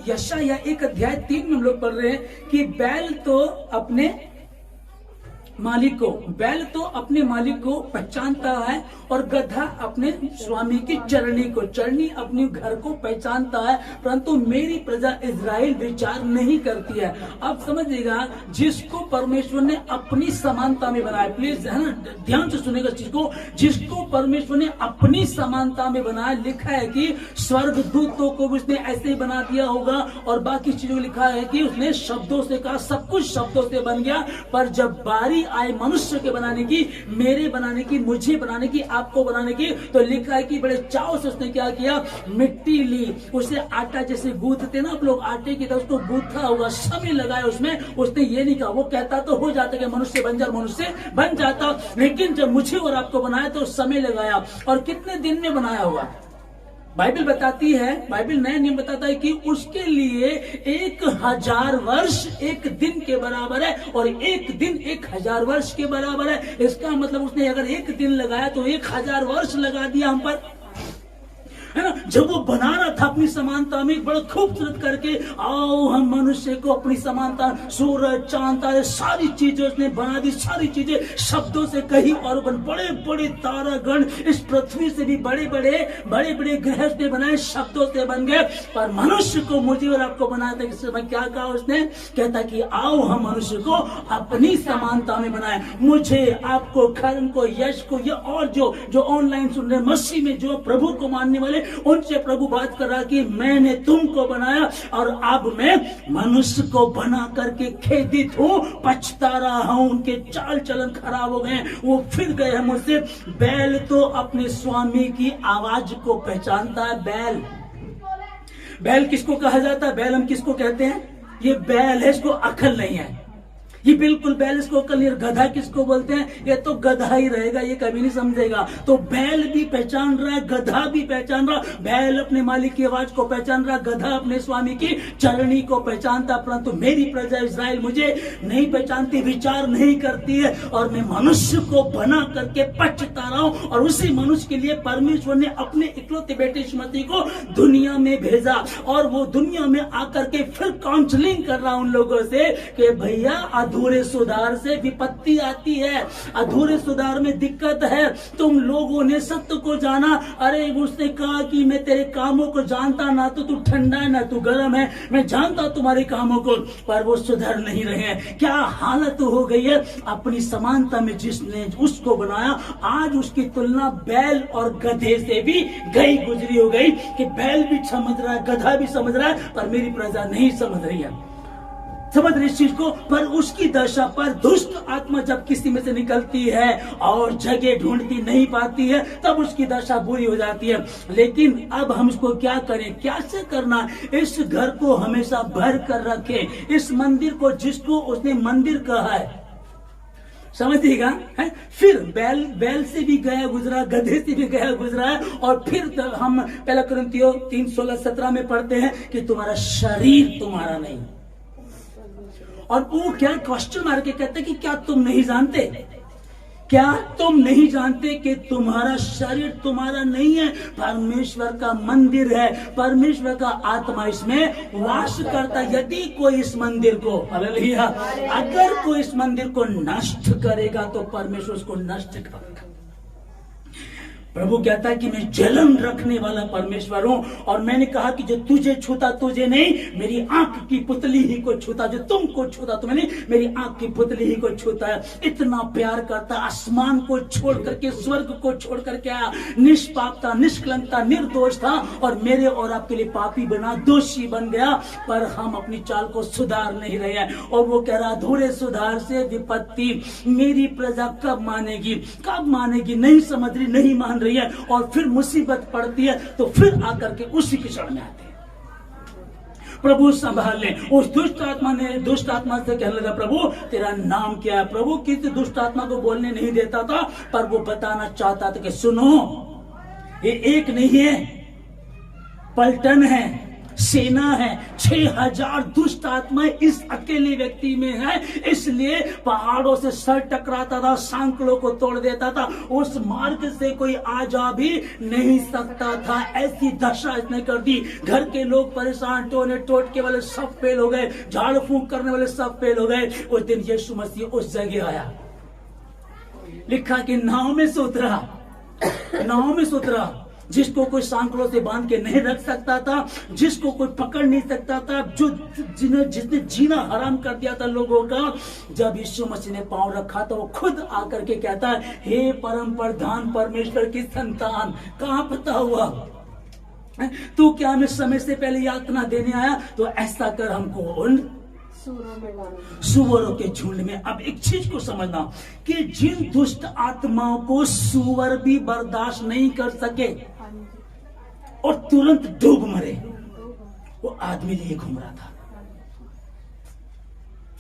यशायाह 1:3 में हम लोग पढ़ रहे हैं कि बैल तो अपने मालिक को पहचानता है और गधा अपने स्वामी की चरनी अपनी घर को पहचानता है, परंतु मेरी प्रजा इजराइल विचार नहीं करती है। अब समझिएगा, जिसको परमेश्वर ने अपनी समानता में बनाया, प्लीज है ना, ध्यान से सुनेगा इस चीज को, जिसको परमेश्वर ने अपनी समानता में बनाया, लिखा है कि स्वर्ग दूतों को उसने ऐसे ही बना दिया होगा, और बाकी चीजों को लिखा है कि उसने शब्दों से कहा, सब कुछ शब्दों से बन गया। पर जब बारी आए मनुष्य के बनाने की, मेरे बनाने की, मुझे बनाने की, आपको बनाने की, तो लिखा है कि बड़े चाव से उसने क्या किया, मिट्टी ली, उसे आटा जैसे गूंथते ना आप लोग आटे की तरह, उसको गूंथा होगा, समय लगाया उसमें। उसने ये नहीं कहा, वो कहता तो हो जाता कि मनुष्य बन जा, मनुष्य बन जाता, लेकिन जब मुझे और आपको बनाया तो समय लगाया। और कितने दिन में बनाया होगा? बाइबल बताती है, बाइबल नया नियम बताता है कि उसके लिए 1000 वर्ष एक दिन के बराबर है, और एक दिन 1000 वर्ष के बराबर है। इसका मतलब उसने अगर एक दिन लगाया तो 1000 वर्ष लगा दिया हम पर, है ना। जब वो बना रहा था अपनी समानता में बड़ा खूबसूरत करके, आओ हम मनुष्य को अपनी समानता, सूरज चांद तारे सारी चीजें उसने बना दी, सारी चीजें शब्दों से कही, और बड़े बड़े तारागण, इस पृथ्वी से भी बड़े बड़े ग्रह उसने बनाए, शब्दों से बन गए। पर मनुष्य को, मुझे और आपको बनाया था, इस समय क्या कहा उसने, कहता कि आओ हम मनुष्य को अपनी समानता में बनाए। मुझे, आपको, खरन को, यश को, ये और जो ऑनलाइन सुन रहे, मसीह में जो प्रभु को मानने वाले, उनसे प्रभु बात कर रहा कि मैंने तुमको बनाया, और अब मैं मनुष्य को बना करके खेदित हूं, पछता रहा हूं, उनके चाल चलन खराब हो गए, वो फिर गए हैं मुझसे। बैल तो अपने स्वामी की आवाज को पहचानता है। बैल किसको कहा जाता है? बैल हम किसको कहते हैं? ये बैल है, इसको अकल नहीं है, ये बिल्कुल बैल इसको अकल नहीं। गधा किसको बोलते हैं? ये तो गधा ही रहेगा, ये कभी नहीं समझेगा। तो बैल भी पहचान रहा है, गधा भी पहचान रहा। बैल अपने मालिक की आवाज को पहचान रहा, गधा अपने स्वामी की चरनी को पहचानता, परंतु मेरी प्रजा इस्राएल मुझे नहीं पहचानती, विचार नहीं करती है, और मैं मनुष्य को बना करके पछता रहा हूं। और उसी मनुष्य के लिए परमेश्वर ने अपने इकलौते बेटे यीशु मसीह को दुनिया में भेजा, और वो दुनिया में आकर के फिर काउंसलिंग कर रहा उन लोगों से कि भैया अधूरे सुधार से विपत्ति आती है, अधूरे सुधार में दिक्कत है। तुम लोगों ने सत्य को जाना, अरे उसने कहा कि मैं तेरे कामों को जानता, ना तो तू ठंडा है ना तू गर्म है, मैं जानता तुम्हारे कामों को, पर वो सुधर नहीं रहे हैं। क्या हालत हो गई है अपनी समानता में, जिसने उसको बनाया, आज उसकी तुलना बैल और गधे से भी गई गुजरी हो गई, कि बैल भी समझ रहा है, गधा भी समझ रहा है, पर मेरी प्रजा नहीं समझ रही है। समझ रहे इस चीज को? पर उसकी दशा पर दुष्ट आत्मा जब किसी में से निकलती है और जगह ढूंढती नहीं पाती है, तब उसकी दशा बुरी हो जाती है। लेकिन अब हम इसको क्या करें, कैसे करना? इस घर को हमेशा भर कर रखें, इस मंदिर को, जिसको उसने मंदिर कहा है, समझिएगा। फिर बैल से भी गया गुजरा, गधे से भी गया गुजरा है, और फिर हम 1 कुरिन्थियों 3:16-17 में पढ़ते हैं कि तुम्हारा शरीर तुम्हारा नहीं। और वो क्या क्वेश्चन मार के कहते कि क्या तुम नहीं जानते, क्या तुम नहीं जानते कि तुम्हारा शरीर तुम्हारा नहीं है, परमेश्वर का मंदिर है, परमेश्वर का आत्मा इसमें वास करता। यदि कोई इस मंदिर को, हालेलुया, अगर कोई इस मंदिर को नष्ट करेगा तो परमेश्वर उसको नष्ट करेगा। प्रभु कहता है कि मैं जलन रखने वाला परमेश्वर हूं, और मैंने कहा कि जो तुझे छूता तुझे नहीं, मेरी आंख की पुतली ही को छूता, जो तुमको छूता तुम्हें नहीं, मेरी आंख की पुतली ही को छूता है। इतना प्यार करता, आसमान को छोड़ करके, स्वर्ग को छोड़ करके आया, निष्पाप था, निष्कलंक था, निर्दोष था, और मेरे और आपके लिए पापी बना, दोषी बन गया। पर हम अपनी चाल को सुधार नहीं रहे हैं, और वो कह रहा अधूरे सुधार से विपत्ति मेरी प्रजा कब मानेगी, कब मानेगी, नहीं समझ रही, नहीं मान रही है, और फिर मुसीबत पड़ती है तो फिर आकर के उसी की शरण में आते हैं। प्रभु संभाल ले। उस दुष्ट आत्मा ने दुष्ट आत्मा से कहने लगा, प्रभु तेरा नाम क्या है? प्रभु किसी दुष्ट आत्मा को बोलने नहीं देता था, पर वो बताना चाहता था कि सुनो, ये एक नहीं है, पलटन है, सेना है, 6000 दुष्ट आत्माएं इस अकेले व्यक्ति में है। इसलिए पहाड़ों से सर टकराता था, सांकलों को तोड़ देता था, उस मार्ग से कोई आ जा भी नहीं सकता था। ऐसी दशा इसने कर दी। घर के लोग परेशान, टोने टोटके वाले सब फेल हो गए, झाड़ फूंक करने वाले सब फेल हो गए। उस दिन यीशु मसीह उस जगह आया। लिखा कि नाव में से उतरा, जिसको कोई सांकलों से बांध के नहीं रख सकता था, जिसको कोई पकड़ नहीं सकता था, जिसने जीना हराम कर दिया था लोगों का। जब यीशु मसीह ने पांव रखा तो वो खुद आकर के कहता है, हे परम प्रधान परमेश्वर की संतान, कहां पता हुआ तू क्या हमें समय से पहले यातना देने आया? तो ऐसा कर हमको उन सुअरों के झुंड में। अब एक चीज को समझना कि जिन दुष्ट आत्माओं को सुअर भी बर्दाश्त नहीं कर सके और तुरंत डूब मरे, वो आदमी लिए घूम रहा था।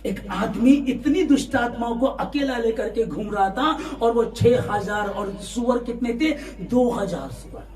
एक आदमी इतनी दुष्ट आत्माओं को अकेला लेकर के घूम रहा था, और वो 6000 और सुअर कितने थे? 2000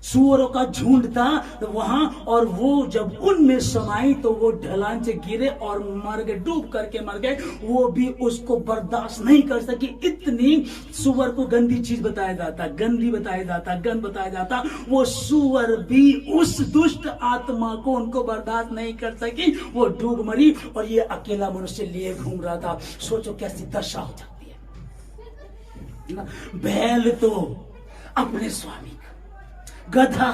सुअरों का झुंड था वहां। और वो जब उनमें समाई तो वो ढलान से गिरे और मर गए, डूब करके मर गए। वो भी उसको बर्दाश्त नहीं कर सकी। इतनी सुअर को गंदी चीज बताया जाता, गंदी बताया जाता, गंद बताया जाता। वो सुअर भी उस दुष्ट आत्मा को उनको बर्दाश्त नहीं कर सकी, वो डूब मरी। और ये अकेला मनुष्य लिए घूम रहा था। सोचो कैसी दशा हो जाती है। बैल तो अपने स्वामी, गधा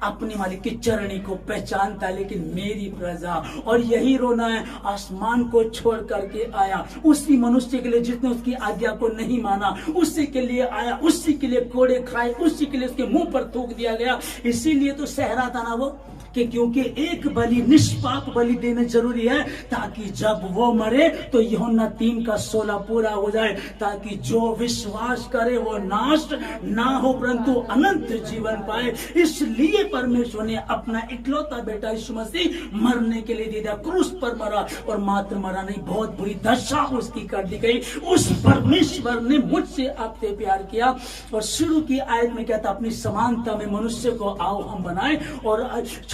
अपने मालिक की चरणी को पहचानता है, लेकिन मेरी प्रजा, और यही रोना है, आसमान को छोड़ करके आया उसी मनुष्य के लिए जिसने उसकी आज्ञा को नहीं माना, उसी के लिए आया, उसी के लिए कोड़े खाए, उसी के लिए उसके मुंह पर थूक दिया गया। इसीलिए तो सहरा था ना वो, कि क्योंकि एक बलि, निष्पाप बलि देना जरूरी है, ताकि जब वो मरे तो यूहन्ना 3:16 पूरा हो जाए, ताकि जो विश्वास करे वो नाश ना हो परंतु अनंत जीवन पाए। इसलिए परमेश्वर ने अपना इकलौता बेटा यीशु मसीह मरने के लिए दे दिया, क्रूस पर मरा। और मात्र मरा नहीं, बहुत बुरी दशा उसकी कर दी गई। उस परमेश्वर ने मुझसे आपसे प्यार किया। और शुरू की आयत में कहता, अपनी समानता में मनुष्य को आओ हम बनाए। और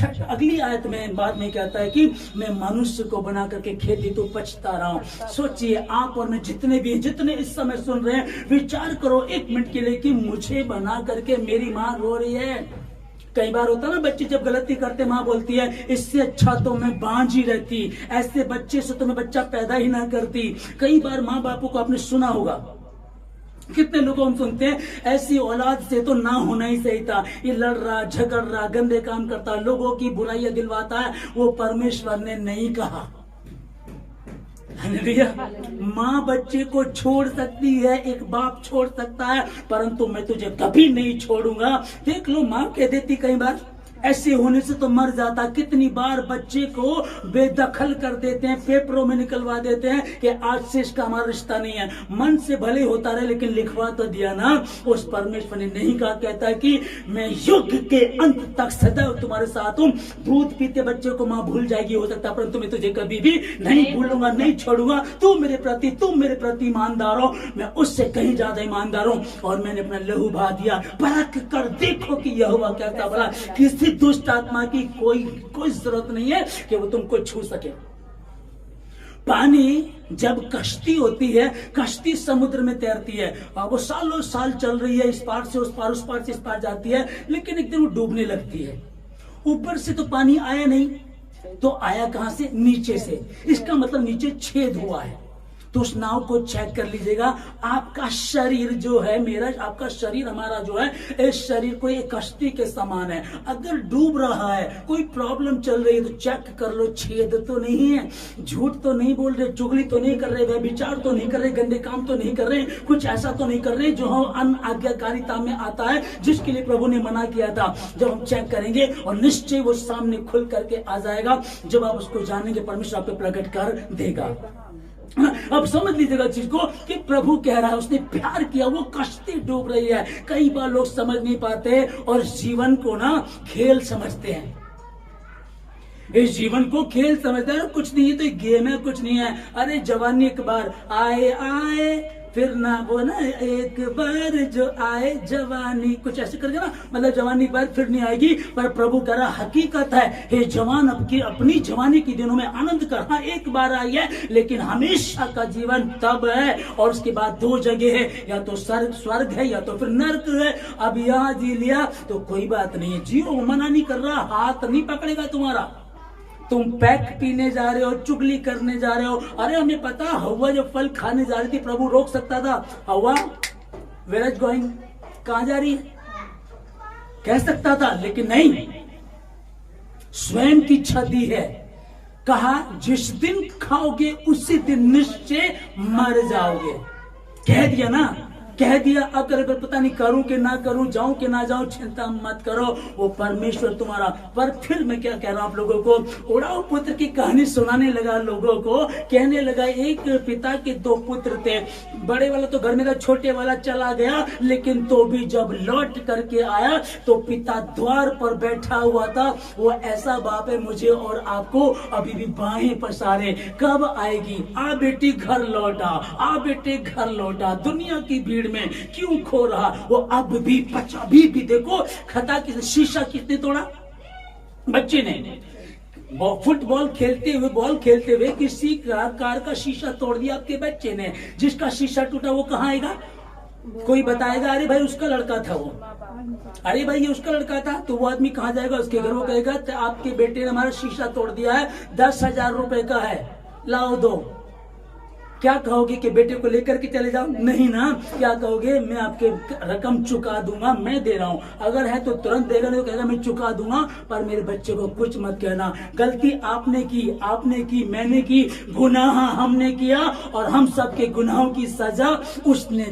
अगली आयत में बाद में कहता है कि मैं मनुष्य को बना करके खेती तो पछता रहा हूं। सोचिए आप और मैं, जितने इस समय सुन रहे हैं, विचार करो एक मिनट के लिए कि मुझे बना करके मेरी माँ रो रही है। कई बार होता ना, बच्चे जब गलती करते माँ बोलती है इससे अच्छा तो मैं बांझ ही रहती, ऐसे बच्चे से तो मैं बच्चा पैदा ही ना करती। कई बार माँ बापू को आपने सुना होगा, कितने लोगों हम सुनते हैं, ऐसी औलाद से तो ना होना ही सही था, ये लड़ रहा, झगड़ रहा, गंदे काम करता, लोगों की बुराइयां दिलवाता है। वो परमेश्वर ने नहीं कहा। माँ बच्चे को छोड़ सकती है, एक बाप छोड़ सकता है, परंतु मैं तुझे कभी नहीं छोड़ूंगा। देख लो, माँ कह देती कई बार, ऐसे होने से तो मर जाता। कितनी बार बच्चे को बेदखल कर देते हैं, पेपरों में निकलवा देते हैं कि आज से इसका हमारा रिश्ता नहीं है। मन से भले होता रहे, लेकिन लिखवा तो दिया ना। उस परमेश्वर ने नहीं कहा, कहता है कि मैं युग के अंत तक सदैव तुम्हारे साथ हूं। दूध पीते बच्चे को माँ भूल जाएगी हो सकता, परंतु मैं तुझे कभी भी नहीं भूलूंगा, नहीं छोड़ूंगा। तुम मेरे प्रति ईमानदार हो, मैं उससे कहीं ज्यादा ईमानदार हूं। और मैंने अपना लहू बहा दिया, परख कर देखो कि यहोवा कहता भला, किसी दुष्ट आत्मा की कोई जरूरत नहीं है कि वो तुमको छू सके। पानी जब कश्ती होती है, कश्ती समुद्र में तैरती है, वो सालों साल चल रही है, इस पार से उस पार, उस पार से इस पार जाती है, लेकिन एक दिन वो डूबने लगती है। ऊपर से तो पानी आया नहीं, तो आया कहां से? नीचे से। इसका मतलब नीचे छेद हुआ है। तो उस नाव को चेक कर लीजिएगा। आपका शरीर जो है, आपका शरीर, हमारा जो है, इस शरीर को एक कश्ती के समान है। अगर डूब रहा है, कोई प्रॉब्लम चल रही है, तो चेक कर लो, छेद तो नहीं है, झूठ तो नहीं बोल रहे, चुगली तो नहीं कर रहे, व्यभिचार तो नहीं कर रहे, गंदे काम तो नहीं कर रहे, कुछ ऐसा तो नहीं कर रहे जो हम अनाज्ञाकारिता में आता है, जिसके लिए प्रभु ने मना किया था। जब हम चेक करेंगे और निश्चय वो सामने खुल करके आ जाएगा, जब आप उसको जानेंगे, परमेश्वर आपको प्रकट कर देगा। अब समझ लीजिएगा चीज को कि प्रभु कह रहा है, उसने प्यार किया, वो कश्ती डूब रही है। कई बार लोग समझ नहीं पाते और जीवन को ना खेल समझते हैं। इस जीवन को खेल समझते हैं, कुछ नहीं है तो एक गेम है, कुछ नहीं है। अरे जवानी एक बार आए फिर ना वो ना एक बार जो आए जवानी, कुछ ऐसे करके ना, मतलब जवानी पर फिर नहीं आएगी। पर प्रभु कह रहा हकीकत है, हे जवान अपनी जवानी के दिनों में आनंद कर। हाँ, एक बार आई है, लेकिन हमेशा का जीवन तब है। और उसके बाद दो जगह है, या तो स्वर्ग है या तो फिर नर्क है। अब यहाँ जी लिया तो कोई बात नहीं है, जियो, मना नहीं कर रहा, हाथ नहीं पकड़ेगा तुम्हारा। तुम पैक पीने जा रहे हो, चुगली करने जा रहे हो। अरे हमें पता, हवा जब फल खाने जा रही थी, प्रभु रोक सकता था, हवा वेयर इज गोइंग, कहां जा रही है, कह सकता था, लेकिन नहीं, स्वयं की इच्छा दी है। कहा जिस दिन खाओगे उसी दिन निश्चय मर जाओगे, कह दिया ना, कह दिया। अब अगर पता नहीं करूं कि ना करूं, जाऊं कि ना जाऊं, चिंता मत करो, वो परमेश्वर तुम्हारा। पर फिर मैं क्या कह रहा हूं आप लोगों को, उड़ाऊ पुत्र की कहानी सुनाने लगा लोगों को, कहने लगा एक पिता के दो पुत्र थे, बड़े वाला तो घर में था, छोटे वाला चला गया, लेकिन तो भी जब लौट करके आया तो पिता द्वार पर बैठा हुआ था। वो ऐसा बाप है, मुझे और आपको अभी भी बाहें पसारे, कब आएगी, आ बेटी घर लौटा, आ बेटे घर लौटा, दुनिया की भीड़ में क्यों खो रहा। वो अब भी पचा भी देखो, खता की शीशा किसने तोड़ा, बच्चे ने। फुटबॉल खेलते हुए, बॉल खेलते हुए किसी कार का शीशा तोड़ दिया आपके बच्चे ने। जिसका शीशा टूटा वो कहाँ आएगा, कोई बताएगा, अरे भाई उसका लड़का था वो, अरे भाई ये उसका लड़का था, तो वो आदमी कहाँ जाएगा, उसके घर। वो कहेगा आपके बेटे ने हमारा शीशा तोड़ दिया है, 10,000 रुपए का है, लाओ दो। क्या कहोगे कि बेटे को लेकर के चले जाओ, नहीं ना, क्या कहोगे, मैं आपके रकम चुका दूंगा, मैं दे रहा हूं, अगर है तो तुरंत देगा, नहीं तो कहेगा मैं चुका दूंगा, पर मेरे बच्चे को कुछ मत कहना। गलती आपने की, मैंने की, गुनाह हमने किया, और हम सबके गुनाहों की सजा उसने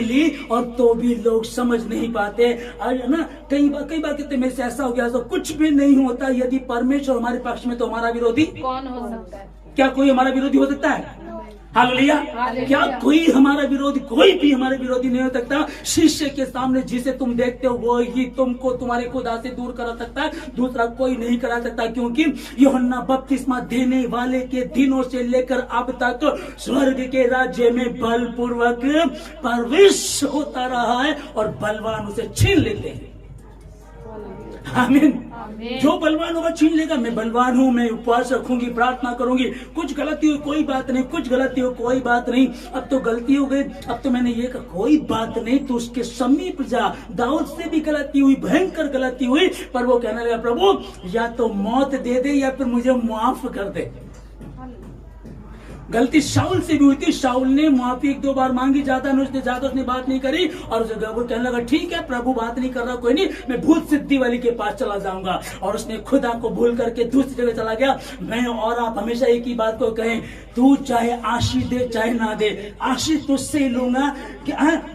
ली, और तो भी लोग समझ नहीं पाते। ना कई बार कहते मेरे से ऐसा हो गया, तो कुछ भी नहीं होता। यदि परमेश्वर हमारे पक्ष में तो हमारा विरोधी कौन हो सकता है? क्या कोई हमारा विरोधी हो सकता है? हालेलुया। क्या कोई हमारा विरोधी, कोई भी हमारे विरोधी नहीं हो सकता। शिष्य के सामने जिसे तुम देखते हो वो ही तुमको तुम्हारे खुदा से दूर करा सकता है, दूसरा कोई नहीं करा सकता। क्योंकि यूहन्ना बपतिस्मा देने वाले के दिनों से लेकर अब तक स्वर्ग के राज्य में बलपूर्वक प्रवेश होता रहा है, और बलवान उसे छीन लेते हैं। आमीन। जो बलवान होगा छीन लेगा। मैं बलवान हूं, मैं उपवास रखूंगी, प्रार्थना करूंगी, कुछ गलती हुई कोई बात नहीं, कुछ गलती हो कोई बात नहीं, अब तो गलती हो गई, अब तो मैंने ये कहा कोई बात नहीं, तो उसके समीप जा। दाऊद से भी गलती हुई, भयंकर गलती हुई, पर वो कहने लगा प्रभु या तो मौत दे दे या फिर मुझे माफ कर दे। गलती शाऊल से भी हुई थी, शाऊल ने माफी 1-2 बार मांगी, ज्यादा उसने बात नहीं करी, और वो कहने लगा ठीक है प्रभु बात नहीं कर रहा, कोई नहीं, मैं भूत सिद्धि वाली के पास चला जाऊंगा। और उसने खुदा को भूल करके दूसरी जगह चला गया। मैं और आप हमेशा एक ही बात को कहें, तू चाहे आशीष दे चाहे ना दे, आशीष तुझसे लूंगा,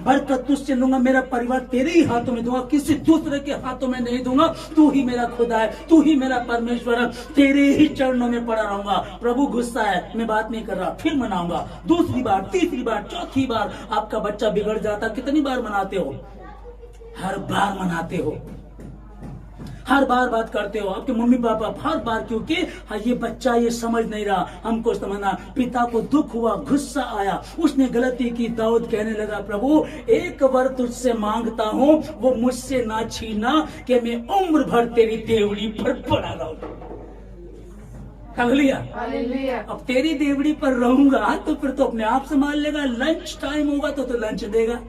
बरकत तुझसे लूंगा, मेरा परिवार तेरे ही हाथों में दूंगा, किसी दूसरे के हाथों में नहीं दूंगा। तू ही मेरा खुदा है, तू ही मेरा परमेश्वर है, तेरे ही चरणों में पड़ा रहूंगा। प्रभु गुस्सा है, मैं बात नहीं कर रहा, फिर मनाऊंगा, दूसरी बार, तीसरी बार, चौथी बार। आपका बच्चा बिगड़ जाता, कितनी बार मनाते हो? हर बार मनाते हो, हर बार बात करते हो, आपके मम्मी पापा हर बार, क्योंकि ये बच्चा ये समझ नहीं रहा, हमको समझना। पिता को दुख हुआ, गुस्सा आया, उसने गलती की। दाऊद कहने लगा प्रभु एक वर तुझसे मांगता हूं, वो मुझसे ना छीना, कि मैं उम्र भर तेरी देवड़ी पर पड़ा रहूं। हालेलुया। अब तेरी देवड़ी पर रहूंगा तो फिर तो अपने आप संभाल लेगा। लंच टाइम होगा तो लंच देगा,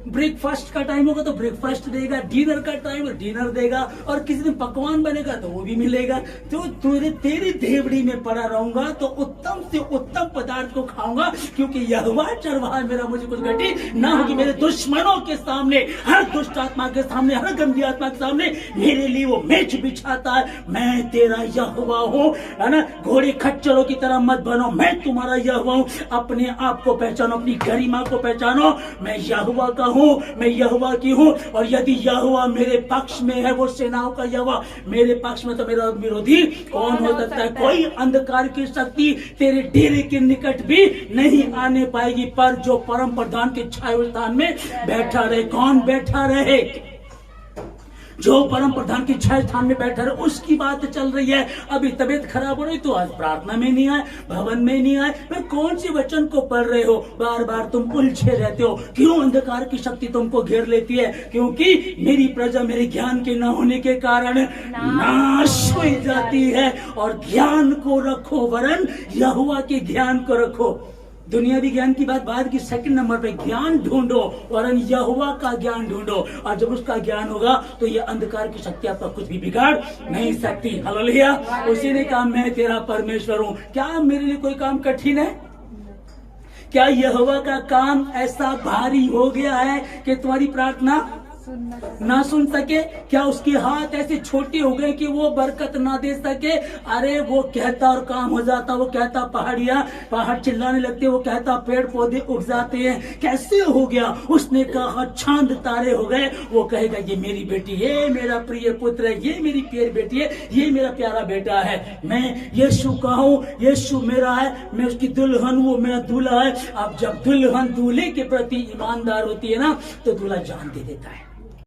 ब्रेकफास्ट का टाइम होगा तो ब्रेकफास्ट देगा, डिनर का टाइम डिनर देगा, और किसी दिन पकवान बनेगा तो वो भी मिलेगा। तो तेरी देवड़ी में पड़ा रहूंगा तो उत्तम से उत्तम पदार्थ को खाऊंगा, क्योंकि यहोवा चरवाहा मेरा, मुझे कुछ घटी ना होगी। मेरे दुश्मनों के सामने, हर दुष्ट आत्मा के सामने, हर गंदी आत्मा के सामने मेरे लिए वो मेज बिछाता है। मैं तेरा यहोवा हूँ, है ना। घोड़े खच्चरों की तरह मत बनो, मैं तुम्हारा यहोवा हूँ। अपने आप को पहचानो, अपनी गरिमा को पहचानो, मैं यहोवा का हूँ, मैं यहोवा की हूँ। और यदि यहोवा मेरे पक्ष में है, वो सेनाओं का यहोवा मेरे पक्ष में, तो मेरा विरोधी कौन हो सकता है? कोई अंधकार की शक्ति तेरे डेरे के निकट भी नहीं आने पाएगी। पर जो परम प्रधान के छाया स्थान में बैठा रहे, कौन बैठा रहे? जो परम प्रधान की 6 स्थान में बैठा रहे उसकी बात चल रही है। अभी तबीयत खराब हो रही तो आज प्रार्थना में नहीं आए, भवन में नहीं आए, फिर कौन सी वचन को पढ़ रहे हो? बार बार तुम उलझे रहते हो। क्यों? अंधकार की शक्ति तुमको घेर लेती है, क्योंकि मेरी प्रजा मेरे ज्ञान के न होने के कारण नाश हो जाती है। और ज्ञान को रखो, वरन यहोवा के ज्ञान को रखो। दुनियावी ज्ञान की बात बाद की, सेकंड नंबर पे ज्ञान ढूंढो, वरन यहोवा का ज्ञान ढूंढो। और जब उसका ज्ञान होगा तो ये अंधकार की शक्ति आपका कुछ भी बिगाड़ नहीं सकती। हालेलुया। उसी ने कहा मैं तेरा परमेश्वर हूं। क्या मेरे लिए कोई काम कठिन है? क्या यहोवा का काम ऐसा भारी हो गया है कि तुम्हारी प्रार्थना ना सुन सके? क्या उसके हाथ ऐसे छोटे हो गए कि वो बरकत ना दे सके? अरे वो कहता और काम हो जाता। वो कहता पहाड़ चिल्लाने लगते, वो कहता पेड़ पौधे उग जाते हैं। कैसे हो गया? उसने कहा चांद तारे हो गए। वो कहेगा ये मेरी बेटी, ये मेरा प्रिय पुत्र है, ये मेरी प्यारी बेटी है, ये मेरा प्यारा बेटा है। मैं यीशु का हूँ, यीशु मेरा है, मैं उसकी दुल्हन, वो मेरा दूल्हा है। अब जब दुल्हन दूल्हे के प्रति ईमानदार होती है ना, तो दूल्हा जान दे देता है।